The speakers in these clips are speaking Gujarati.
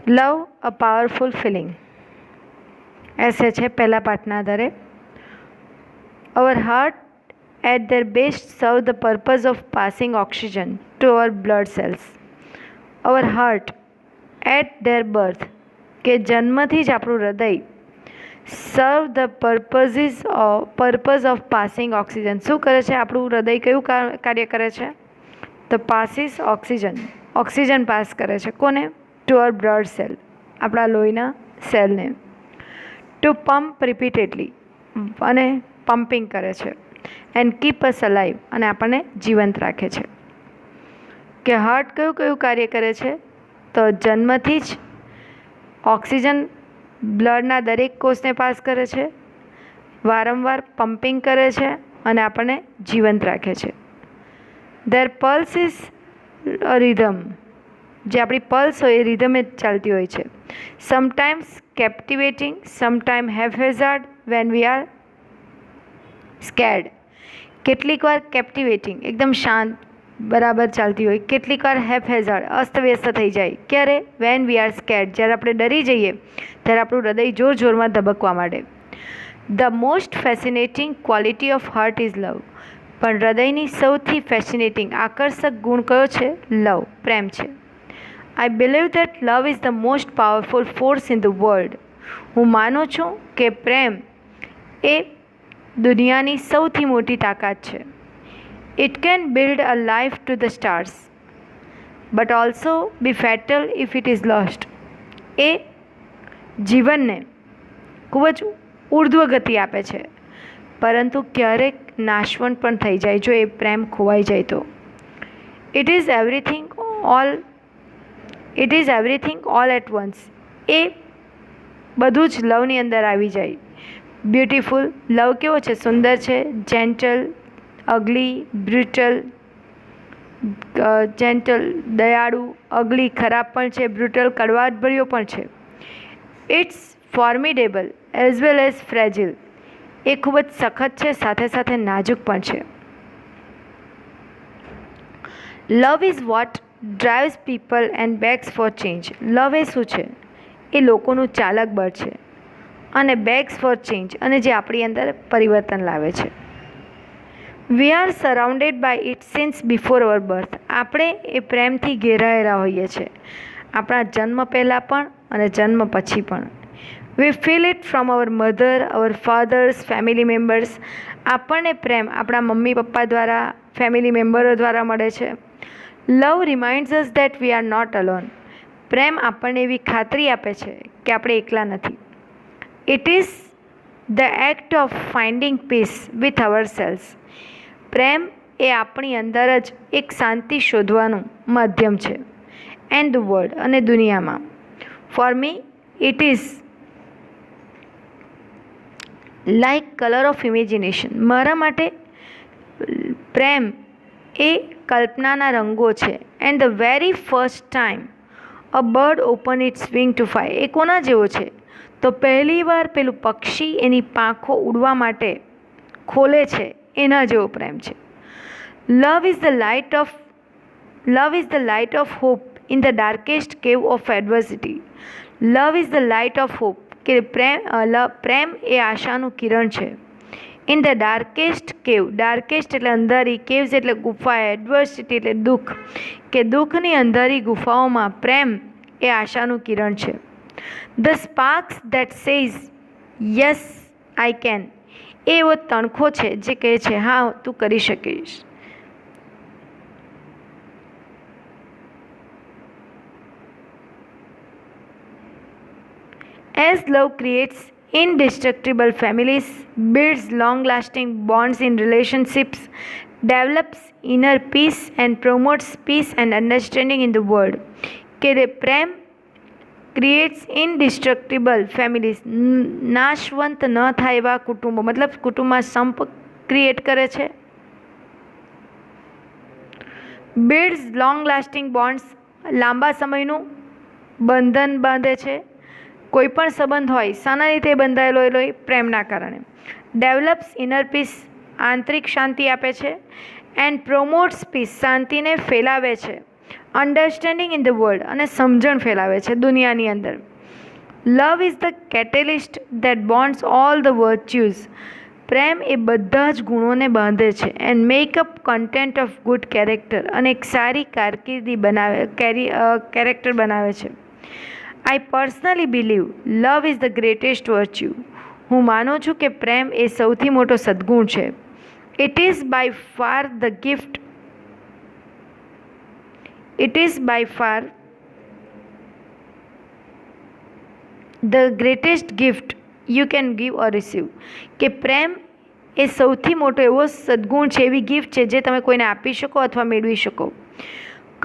લવ અ પાવરફુલ ફિલિંગ એસે છે પહેલા પાઠના આધારે. અવર heart at their best serve the purpose of passing oxygen to our blood cells. Our heart at their birth કે જન્મથી જ આપણું હૃદય સર્વ the purpose of passing oxygen. શું કરે છે આપણું હૃદય? કયું કાર્ય કરે છે? તો પાસીસ ઓક્સિજન પાસ કરે છે. કોને? ટુ અર બ્લડ સેલ, આપણા લોહીના સેલને. ટુ પમ્પ રિપીટેડલી, અને પમ્પિંગ કરે છે. એન્ડ કીપ અસ અલાઇવ, અને આપણને જીવંત રાખે છે. કે હાર્ટ કયું કયું કાર્ય કરે છે? તો જન્મથી જ ઓક્સિજન બ્લડના દરેક કોષને પાસ કરે છે, વારંવાર પમ્પિંગ કરે છે અને આપણને જીવંત રાખે છે. There pulse is a rhythm, જે આપણી પલ્સ હોય એ રિધમ જ ચાલતી હોય છે. Sometimes captivating, sometime hazard when we are scared. કેટલીક વાર કેપ્ટિવેટિંગ, એકદમ શાંત બરાબર ચાલતી હોય, કેટલીક વાર હેઝાર્ડ, અસ્તવ્યસ્ત થઈ જાય. ક્યારે? વેન વી આર સ્કેર્ડ, જ્યારે આપણે ડરી જઈએ ત્યારે આપણું હૃદય જોર જોરમાં ધબકવા માંડે. The most fascinating quality of heart is લવ. પણ હૃદયની સૌથી ફેસિનેટિંગ, આકર્ષક ગુણ કયો છે? લવ, પ્રેમ છે. I believe that love is the most powerful force in the world. હું માનું છું કે પ્રેમ એ દુનિયાની સૌથી મોટી તાકાત છે. It can build a life to the stars but also be fatal if it is lost. એ જીવનને ખૂબ જ ઉર્ધ્વ ગતિ આપે છે, પરંતુ ક્યારેક નાશવંત પણ થઈ જાય જો એ પ્રેમ ખોવાઈ જાય તો. It is everything all at once. એ બધું જ લવની અંદર આવી જાય. બ્યુટીફુલ, લવ કેવો છે? સુંદર છે. જેન્ટલ, અગલી, બ્રુટલ. જેન્ટલ દયાળુ, અગલી ખરાબ પણ છે, બ્રુટલ કડવાટભર્યો પણ છે. It's formidable as well as fragile. એ ખૂબ જ સખત છે, સાથે સાથે નાજુક પણ છે. Love is what drives people and begs for change. Love એ શું છે? એ લોકોનું ચાલક બળ છે, અને બેગ્સ ફોર ચેન્જ, અને જે આપણી અંદર પરિવર્તન લાવે છે. We are surrounded by it since before our birth. આપણે એ પ્રેમથી ઘેરાયેલા હોઈએ છીએ, આપણા જન્મ પહેલાં પણ અને જન્મ પછી પણ. We feel it from our mother, our fathers, family members. આપણને પ્રેમ આપણા મમ્મી પપ્પા દ્વારા, ફેમિલી મેમ્બરો દ્વારા મળે છે. Love reminds us that we are not alone. પ્રેમ આપણને એવી ખાતરી આપે છે કે આપણે એકલા નથી. It is the act of finding peace with our selves. પ્રેમ એ આપણી અંદર જ એક શાંતિ શોધવાનું માધ્યમ છે. એન્ડ ધ વર્લ્ડ, અને દુનિયામાં. For me it is like colour of imagination. મારા માટે પ્રેમ એ કલ્પનાના રંગો છે. And the very first time a bird open its wing to fly. એ કોના જેવો છે? તો પહેલી વાર પેલું પક્ષી એની પાંખો ઉડવા માટે ખોલે છે, એના જેવો પ્રેમ છે. Love is the light of hope in the darkest cave of adversity. Love is the light of hope, કે પ્રેમ એ આશાનું કિરણ છે. In the darkest cave, darkest એટલે અંધારી, કેવ્સ એટલે ગુફા, એડવર્સિટી એટલે દુઃખ, કે દુઃખની અંધારી ગુફાઓમાં પ્રેમ એ આશાનું કિરણ છે. The sparks that says yes I can. એ એવો તણખો છે જે કહે છે હા તું કરી શકીશ. As love creates indestructible families, builds long-lasting bonds in relationships, develops inner peace and promotes peace and understanding in the world. કે પ્રેમ ક્રિએટ્સ ઇનડિસ્ટ્રક્ટિબલ ફેમિલીઝ, નાશવંત ન થાય એવા કુટુંબો, મતલબ કુટુંબમાં સંપ ક્રિએટ કરે છે. બિલ્ડ્સ લોંગ લાસ્ટિંગ બોન્ડ્સ, લાંબા સમયનું બંધન બાંધે છે. કોઈ પણ સંબંધ હોય શાના રીતે બંધાયેલો હોય? પ્રેમના કારણે. ડેવલપ્સ ઇનર પીસ, આંતરિક શાંતિ આપે છે. એન્ડ પ્રોમોટ્સ પીસ, શાંતિને ફેલાવે છે. અન્ડરસ્ટેન્ડિંગ ઇન ધ વર્લ્ડ અને સમજણ ફેલાવે છે દુનિયાની અંદર. Love is the catalyst that bonds all the virtues. પ્રેમ એ બધા જ ગુણોને બાંધે છે. And makeup content of good character, અને એક સારી કારકિર્દી કેરેક્ટર બનાવે છે. I personally believe love is the greatest virtue. હું માનું છું કે પ્રેમ એ સૌથી મોટો સદ્ગુણ છે. It is by far the gift It is by far the greatest gift you can give or receive. કે પ્રેમ એ સૌથી મોટો એવો સદ્ગુણ છે, એવી ગિફ્ટ છે જે તમે કોઈને આપી શકો અથવા મેળવી શકો.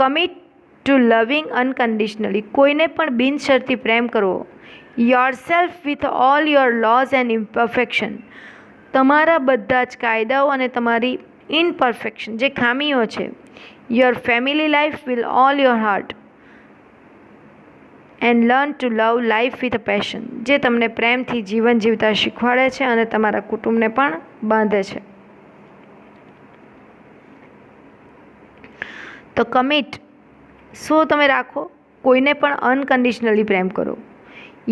કમિટ ટુ લવિંગ અનકન્ડિશનલી. કોઈને પણ બિનશરતી પ્રેમ કરવો. Yourself with all your flaws and imperfection. તમારા બધા જ કાયદાઓ અને તમારી ઇમ્પરફેક્શન, જે ખામીઓ છે. Your family life with all your heart and learn to love life with a passion. જે તમને પ્રેમથી જીવન જીવતા શીખવાડે છે અને તમારા કુટુંબને પણ બાંધે છે. તો કમિટ, શું તમે રાખો? કોઈને પણ અનકન્ડિશનલી પ્રેમ કરો.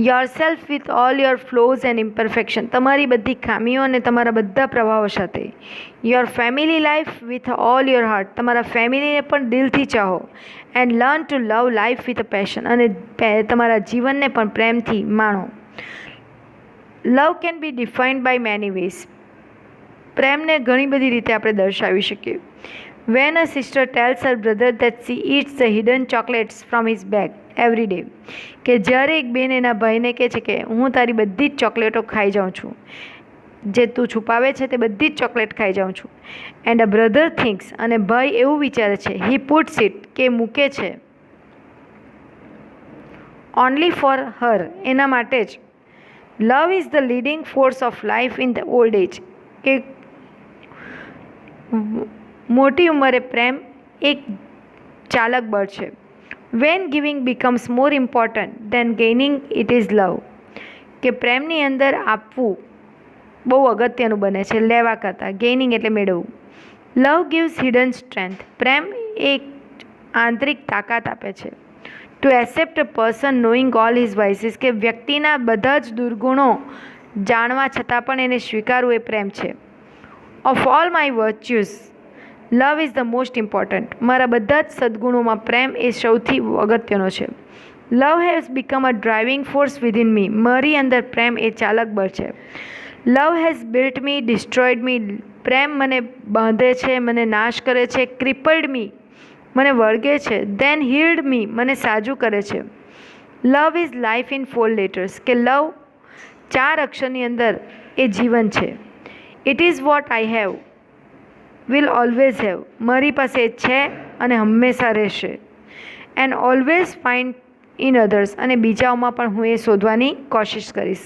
Yourself with all your flaws and imperfection. તમારી બધી ખામીઓ અને તમારા બધા પ્રભાવો સાથે. Your family life with all your heart. તમારા ફેમિલીને પણ દિલથી ચાહો. And learn to love life with a passion. અને તમારા જીવનને પણ પ્રેમથી માણો. Love can be defined by many ways. પ્રેમને ઘણી બધી રીતે આપણે દર્શાવી શકીએ. When a sister tells her brother that she eats the hidden chocolates from his bag every day. કે જ્યારે એક બેન એના ભાઈને કહે છે કે હું તારી બધી જ ચોકલેટો ખાઈ જાઉં છું, જે તું છુપાવે છે તે બધી જ ચોકલેટ ખાઈ જાઉં છું. એન્ડ અ બ્રધર થિંક્સ, અને ભાઈ એવું વિચારે છે, હી પુટ્સ ઇટ, કે મૂકે છે, ઓનલી ફોર હર, એના માટે જ. Love is the leading force of life in the old age. કે મોટી ઉંમરે પ્રેમ એક ચાલક બળ છે. When giving becomes more important than gaining it is love. કે પ્રેમની અંદર આપવું બહુ અગત્યનું બને છે લેવા કરતાં. ગેઇનિંગ એટલે મેળવવું. Love gives hidden strength. પ્રેમ એક આંતરિક તાકાત આપે છે. To accept a person knowing all his vices. કે વ્યક્તિના બધા જ દુર્ગુણો જાણવા છતાં પણ એને સ્વીકારવું એ પ્રેમ છે. Of all my virtues love is the most important. મારા બધા જ સદ્ગુણોમાં પ્રેમ એ સૌથી અગત્યનો છે. Love has become a driving force within me. મારી અંદર પ્રેમ એ ચાલક બળ છે. લવ હેઝ બિલ્ટ મી, ડિસ્ટ્રોયડ મી. પ્રેમ મને બાંધે છે, મને નાશ કરે છે. ક્રિપલ્ડ મી, મને વળગે છે. ધેન હીલ્ડ મી, મને સાજું કરે છે. Love is life in 4 letters. કે લવ 4 અક્ષરની અંદર એ જીવન છે. It is what I have, will always have. મારી પાસે છે અને હંમેશા રહેશે. And always find in others. અને બીજાઓમાં પણ હું એ શોધવાની કોશિશ કરીશ.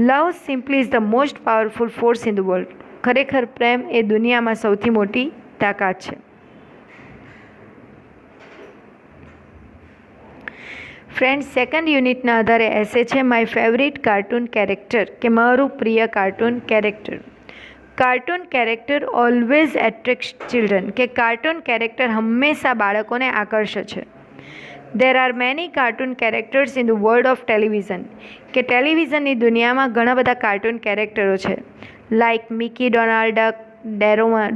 Love simply is the most powerful force in the world. ખરેખર પ્રેમ એ દુનિયામાં સૌથી મોટી તાકાત છે. ફ્રેન્ડ્સ, સેકન્ડ યુનિટના આધારે એસે છે માય ફેવરિટ કાર્ટૂન કેરેક્ટર. કે મારું પ્રિય cartoon character. Cartoon character always attracts children. કે કાર્ટૂન કેરેક્ટર હંમેશા બાળકોને આકર્ષે છે. There are many cartoon characters in the world of television. કે ટેલિવિઝનની દુનિયામાં ઘણા બધા કાર્ટૂન કેરેક્ટરો છે. Like Mickey, Donald Duck,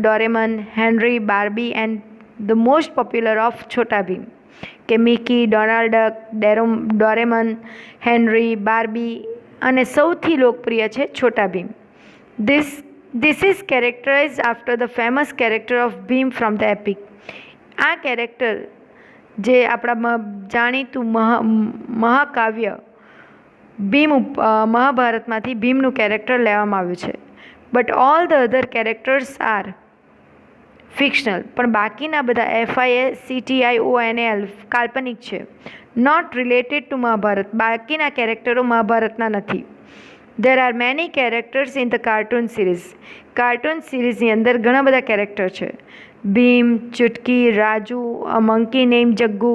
Doraemon, Henry, Barbie and the most popular of Chhota Bheem. કે Mickey, Donald Duck, Doraemon, Henry, Barbie અને સૌથી લોકપ્રિય છે Chhota Bheem. This is characterized after the famous character of Bhim from the epic. આ કેરેક્ટર જે આપણા જાણીતું મહાકાવ્ય ભીમ મહાભારતમાંથી ભીમનું કેરેક્ટર લેવામાં આવ્યું છે. But all the other characters are fictional. પણ બાકીના બધા FICTIONAL કાલ્પનિક છે. Not related to Mahabharata. બાકીના કેરેક્ટરો મહાભારતના નથી. There are many characters in the cartoon series. Cartoon સિરીઝની અંદર ઘણા બધા કેરેક્ટર છે. Bheem, Chutki, Raju, a monkey name Jaggu.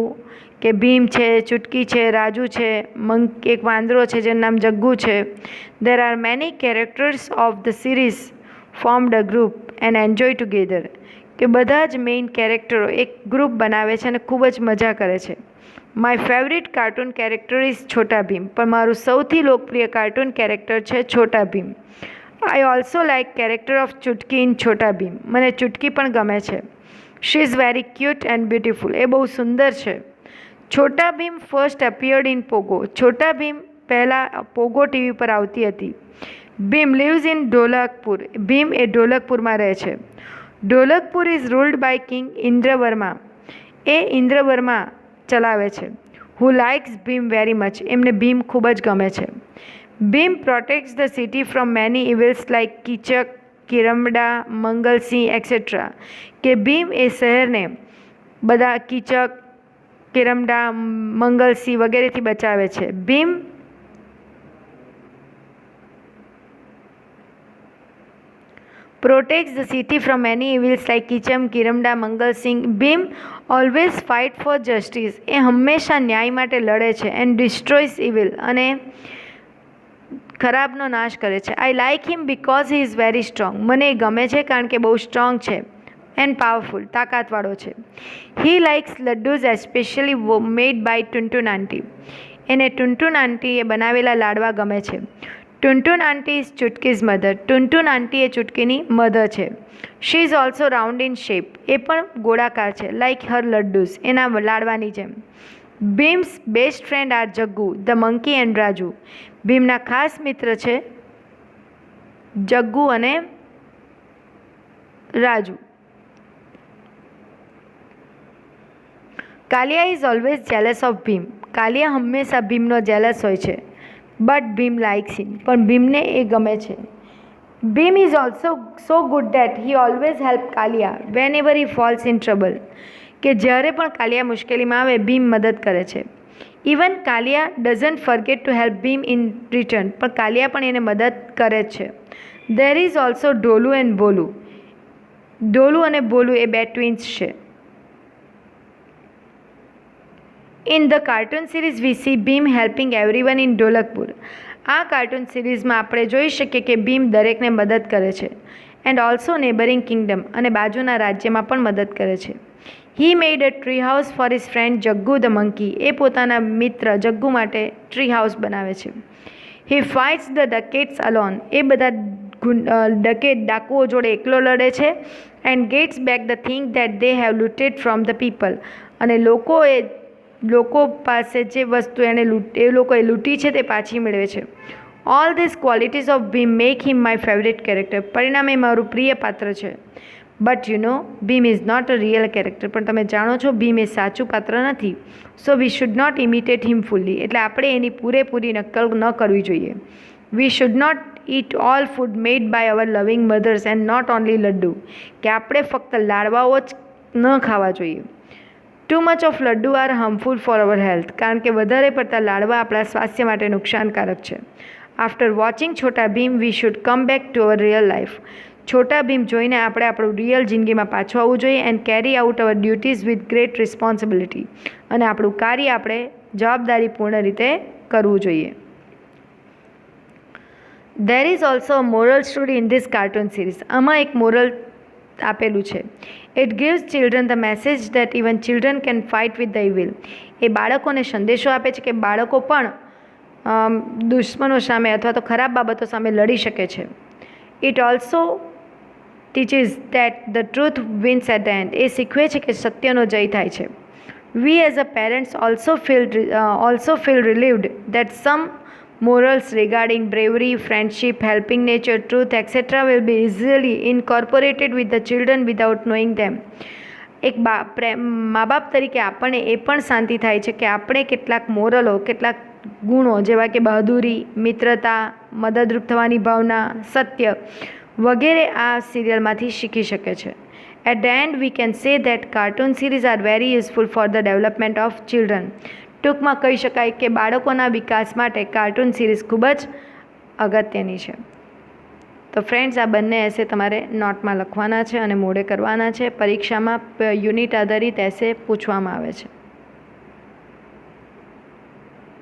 કે ભીમ છે, ચુટકી છે, રાજુ છે, એક વાંદરો છે જેનું નામ જગ્ગુ છે. There are many characters of the series formed a group and enjoy together. કે બધા જ મેઇન કેરેક્ટરો એક ગ્રુપ બનાવે છે અને ખૂબ જ મજા કરે છે. My favourite cartoon character is Chhota Bheem, પણ મારું સૌથી લોકપ્રિય કાર્ટૂન કેરેક્ટર છે Chhota Bheem. I also like character of Chutki in Chhota Bheem. મને ચુટકી પણ ગમે છે. She is very cute and beautiful. એ બહુ સુંદર છે. Chhota Bheem first appeared in Pogo. Chhota Bheem પહેલાં પોગો ટીવી પર આવતી હતી. Bhim lives in Dholakpur. ભીમ એ ઢોલકપુરમાં રહે છે. Dholakpur is ruled by king Indravarma. એ ઇન્દ્રવર્મા ચલાવે છે. Who likes Bheem very much. એમને ભીમ ખૂબ જ ગમે છે. Bheem protects the city from many evils like Keechak, Kirmada, Mangal Singh etcetera. કે ભીમ એ શહેરને બધા કીચક, કિરમડા, મંગલસિંહ વગેરેથી બચાવે છે. Bhim protects the city from any evils like Kicham, Kiramda, Mangal Singh. Bhim always fight for justice. એ હંમેશા ન્યાય માટે લડે છે. And destroys evil. અને ખરાબનો નાશ કરે છે. I like him because he is very strong. મને એ ગમે છે કારણ કે બહુ સ્ટ્રોંગ છે એન્ડ પાવરફુલ, તાકાતવાળો છે. He likes laddoos especially made by Tuntun aunty. એને ટુનટુન આંટીએ બનાવેલા લાડવા ગમે છે. Tuntun aunty is Chutki's mother. Tuntun aunty એ ચુટકીની મધર છે. She is also round in shape. એ પણ ગોળાકાર છે લાઇક હર લડ્ડુઝ, એના લાડવાની જેમ. Bheem's best friend are Jaggu, the monkey and Raju. ભીમના ખાસ મિત્ર છે જગ્ગુ અને Raju. Kalia is always jealous of Bheem. Kalia હંમેશા ભીમનો જેલસ હોય છે. But Bheem likes him. પણ ભીમને એ ગમે છે. Bheem is also so good that he always help Kalia whenever he falls in trouble. કે જ્યારે પણ કાલિયા મુશ્કેલીમાં આવે ભીમ મદદ કરે છે. Even Kalia doesn't forget to help Bheem in return. પણ કાલિયા પણ એને મદદ કરે જ છે. There is also Dholu and Bholu. Dholu અને ભોલુ એ બે ટ્વિન્સ છે. In the cartoon series we see Bheem helping everyone in Dholakpur. આ કાર્ટૂન સિરીઝમાં આપણે જોઈ શકીએ કે ભીમ દરેકને મદદ કરે છે. એન્ડ ઓલ્સો નેબરિંગ કિંગડમ, અને બાજુના રાજ્યમાં પણ મદદ કરે છે. He made a tree house for his friend Jaggu the monkey. એ પોતાના મિત્ર જગ્ગુ માટે ટ્રી હાઉસ બનાવે છે. He fights the dacoits alone. એ બધા ડાકુઓ જોડે એકલો લડે છે. And gets back the thing that they have looted from the people. અને લોકો પાસે જે વસ્તુ એ લોકોએ લૂંટી છે તે પાછી મેળવે છે. All this qualities of Bheem make him my favourite character. પરિણામે મારું પ્રિય પાત્ર છે. But you know Bheem is not a real character. પણ તમે જાણો છો ભીમ એ સાચું પાત્ર નથી. So we should not imitate him fully. એટલે આપણે એની પૂરેપૂરી નકલ ન કરવી જોઈએ. We should not eat all food made by our loving mothers and not only laddoo. કે આપણે ફક્ત લાડવાઓ જ ન ખાવા જોઈએ. Too much of laddu are harmful for our health. કારણ કે વધારે પડતા લાડવા આપણા સ્વાસ્થ્ય માટે નુકસાનકારક છે. After watching Chhota Bheem we should come back to our real life. Chhota Bheem જોઈને આપણે આપણું રિયલ જિંદગીમાં પાછું આવવું જોઈએ and carry out our duties with great responsibility. અને આપણું કાર્ય આપણે જવાબદારીપૂર્ણ રીતે કરવું જોઈએ. There is also a moral story in this cartoon series. આમાં એક મોરલ આપેલું છે. It gives children the message that even children can fight with the evil. એ બાળકોને સંદેશો આપે છે કે બાળકો પણ દુશ્મનો સામે અથવા તો ખરાબ બાબતો સામે લડી શકે છે. It also teaches that the truth wins at the end. એ શીખવે છે કે સત્યનો જય થાય છે. We as a parents also feel relieved that some morals regarding bravery, friendship, helping nature, truth, etc. will be easily incorporated with the children without knowing them. એક મા બાપ તરીકે આપણને એ પણ શાંતિ થાય છે કે આપણે કેટલાક મોરલો, કેટલાક ગુણો જેવા કે બહાદુરી, મિત્રતા, મદદરૂપ થવાની ભાવના, સત્ય વગેરે આ સિરિયલમાંથી શીખી શકે છે. At the end we can say that cartoon series are very useful for the development of children. ટૂંકમાં કહી શકાય કે બાળકોના વિકાસ માટે કાર્ટૂન સિરીઝ ખૂબ જ અગત્યની છે. તો ફ્રેન્ડ્સ, આ બંને એસે તમારે નોટમાં લખવાના છે અને મોડે કરવાના છે. પરીક્ષામાં યુનિટ આધારિત એસે પૂછવામાં આવે છે.